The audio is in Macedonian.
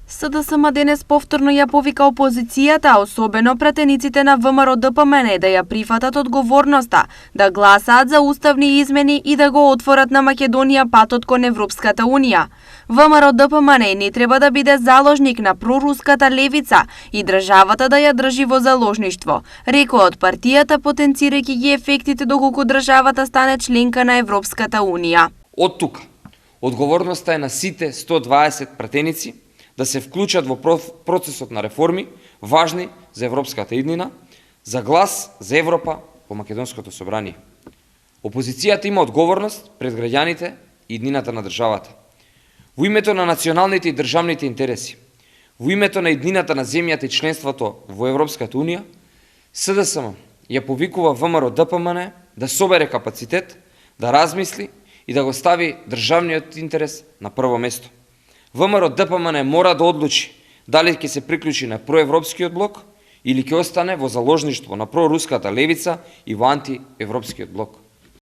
СДСМ денес повторно ја повика опозицијата, а особено пратениците на ВМРО-ДПМН да ја прифатат одговорноста, да гласаат за уставни измени и да го отворат на Македонија патот кон Европската Унија. ВМРО-ДПМН не треба да биде заложник на проруската левица и државата да ја држи во заложништво, рекоа од партијата, потенцирајќи ги ефектите доколку државата стане членка на Европската Унија. Од тука, одговорноста е на сите 120 пратеници да се вклучат во процесот на реформи, важни за европската иднина, за глас за Европа по Македонското собрание. Опозицијата има одговорност пред граѓаните и иднината на државата. Во името на националните и државните интереси, во името на иднината на земјата и членството во Европската Унија, СДСМ ја повикува ВМРО-ДПМН да собере капацитет, да размисли и да го стави државниот интерес на прво место. ВМРО-ДПМН мора да одлучи дали ќе се приклучи на проевропскиот блок или ќе остане во заложништво на проруската левица и во антиевропскиот блок.